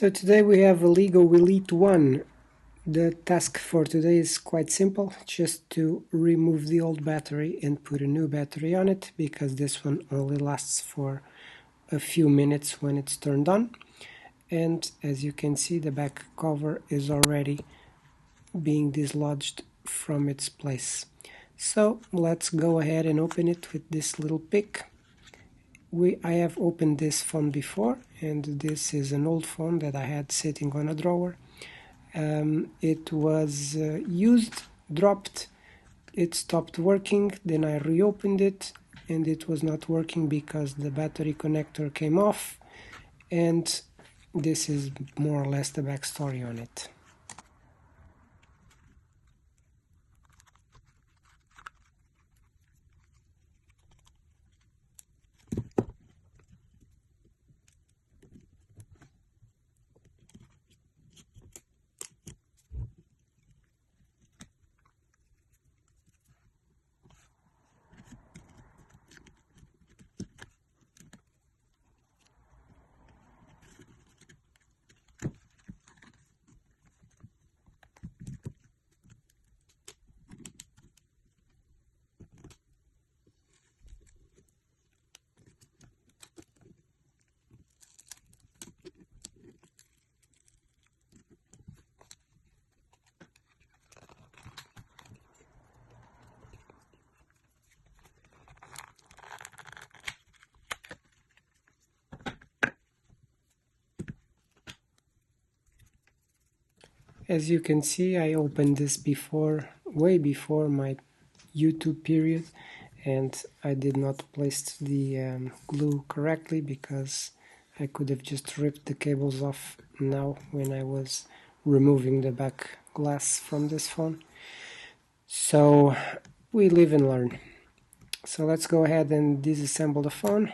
So today we have a Leagoo Elite 1. The task for today is quite simple, just to remove the old battery and put a new battery on it, because this one only lasts for a few minutes when it's turned on. And as you can see, the back cover is already being dislodged from its place. So let's go ahead and open it with this little pick. I have opened this phone before, and this is an old phone that I had sitting on a drawer. It was used, dropped, it stopped working, then I reopened it and it was not working because the battery connector came off, and this is more or less the backstory on it. As you can see, I opened this before, way before my YouTube period, and I did not place the glue correctly because I could have just ripped the cables off now when I was removing the back glass from this phone. So we live and learn. So let's go ahead and disassemble the phone.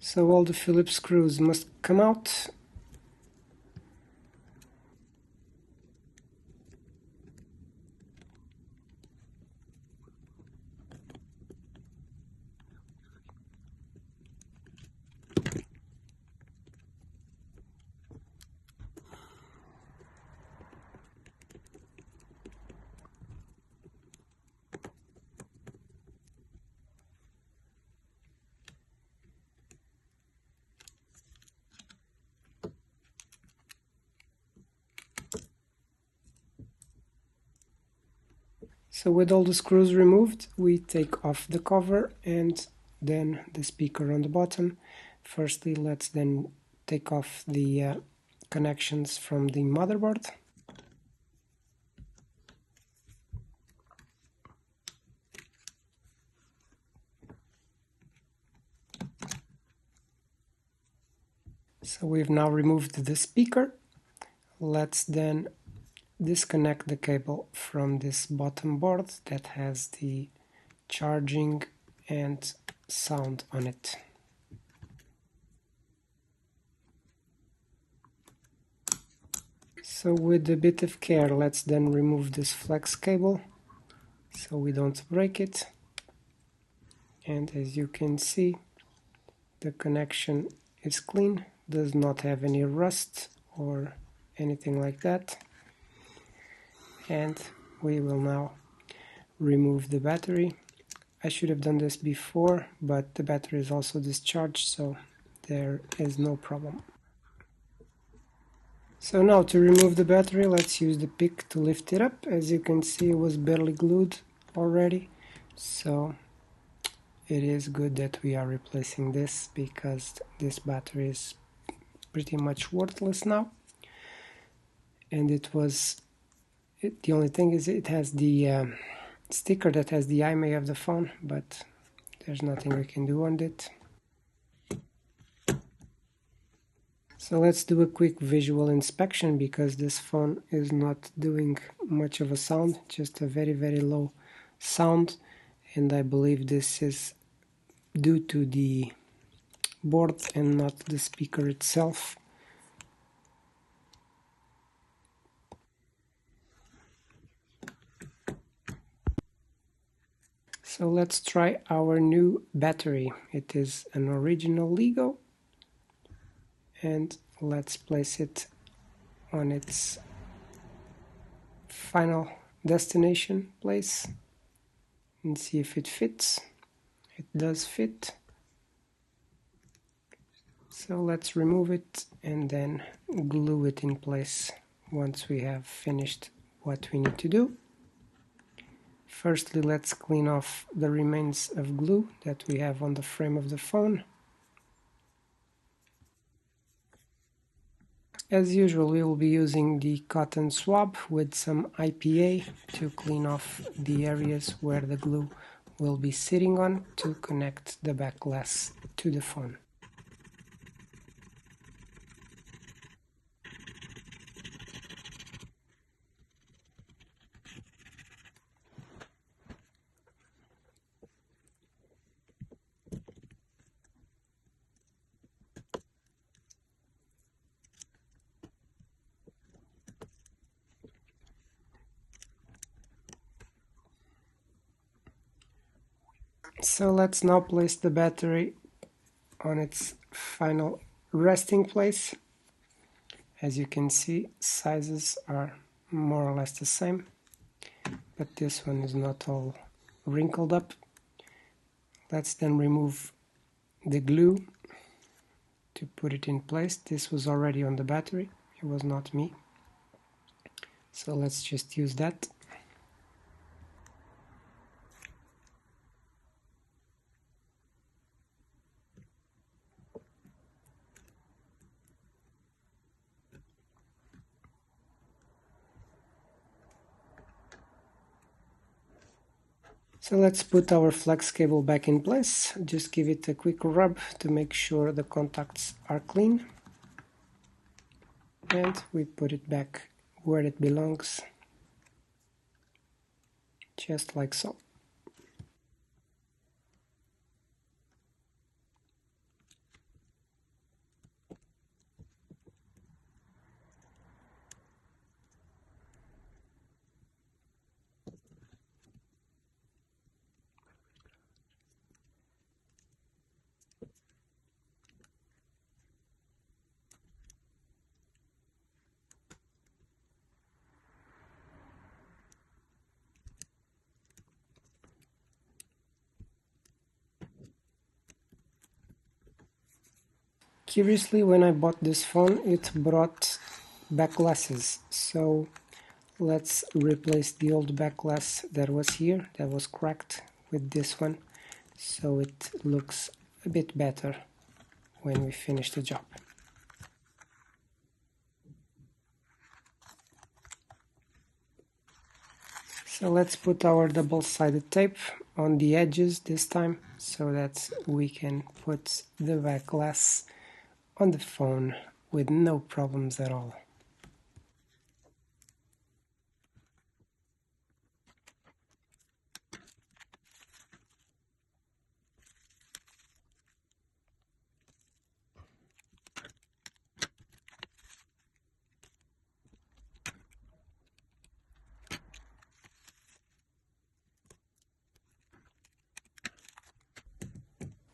So all the Phillips screws must come out. So with all the screws removed, we take off the cover and then the speaker on the bottom. Firstly, let's then take off the connections from the motherboard. So we've now removed the speaker. Let's then disconnect the cable from this bottom board that has the charging and sound on it. So with a bit of care, let's then remove this flex cable so we don't break it. And as you can see, the connection is clean, does not have any rust or anything like that. And we will now remove the battery. I should have done this before, but the battery is also discharged, so there is no problem. So now to remove the battery, let's use the pick to lift it up. As you can see, it was barely glued already, so it is good that we are replacing this because this battery is pretty much worthless now. And the only thing is it has the sticker that has the IMEI of the phone, but there's nothing we can do on it. So let's do a quick visual inspection because this phone is not doing much of a sound, just a very low sound, and I believe this is due to the board and not the speaker itself. So let's try our new battery. It is an original Leagoo, and let's place it on its final destination place and see if it fits. It does fit. So let's remove it and then glue it in place once we have finished what we need to do. Firstly, let's clean off the remains of glue that we have on the frame of the phone. As usual, we will be using the cotton swab with some IPA to clean off the areas where the glue will be sitting on to connect the back glass to the phone. So let's now place the battery on its final resting place. As you can see, sizes are more or less the same, but this one is not all wrinkled up. Let's then remove the glue to put it in place. This was already on the battery, it was not me. So let's just use that. So let's put our flex cable back in place. Just give it a quick rub to make sure the contacts are clean. And we put it back where it belongs, just like so. Curiously, when I bought this phone, it brought back glasses. So let's replace the old back glass that was here, that was cracked, with this one, so it looks a bit better when we finish the job. So let's put our double-sided tape on the edges this time so that we can put the back glass on the phone with no problems at all.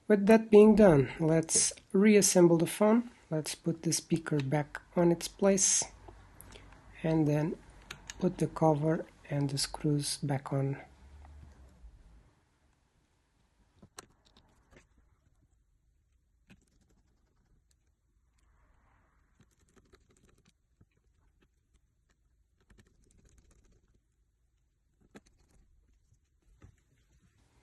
With that being done, let's reassemble the phone. Let's put the speaker back on its place and then put the cover and the screws back on.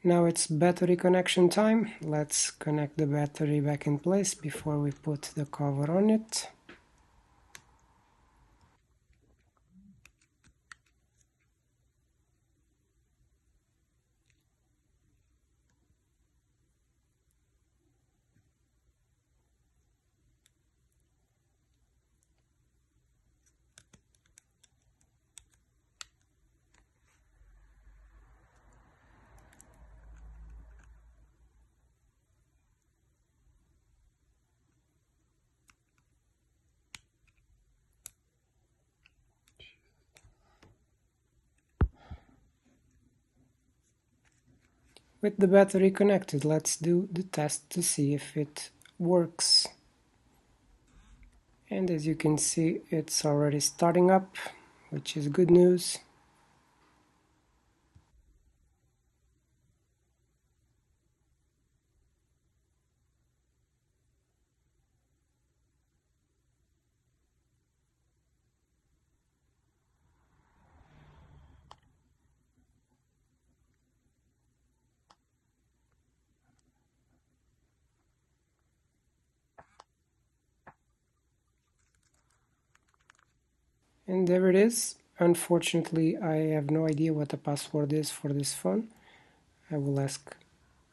Now it's battery connection time. Let's connect the battery back in place before we put the cover on it. with the battery connected, let's do the test to see if it works. And as you can see, it's already starting up, which is good news. And there it is. Unfortunately, I have no idea what the password is for this phone. I will ask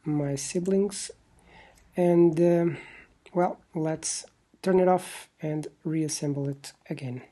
my siblings. And well, let's turn it off and reassemble it again.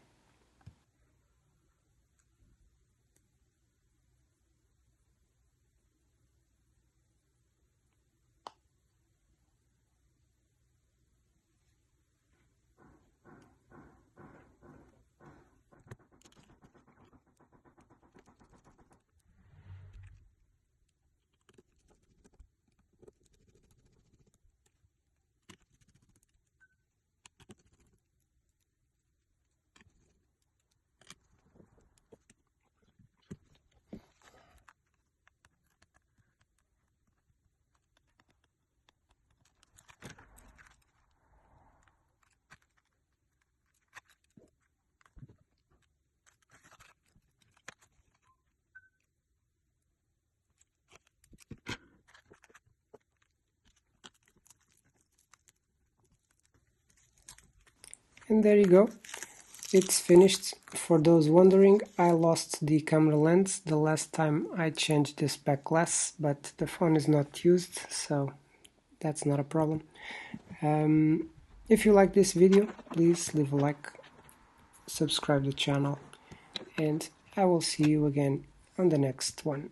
And there you go. It's finished. For those wondering, I lost the camera lens the last time I changed this back glass, but the phone is not used, so that's not a problem. If you like this video, please leave a like, subscribe to the channel, and I will see you again on the next one.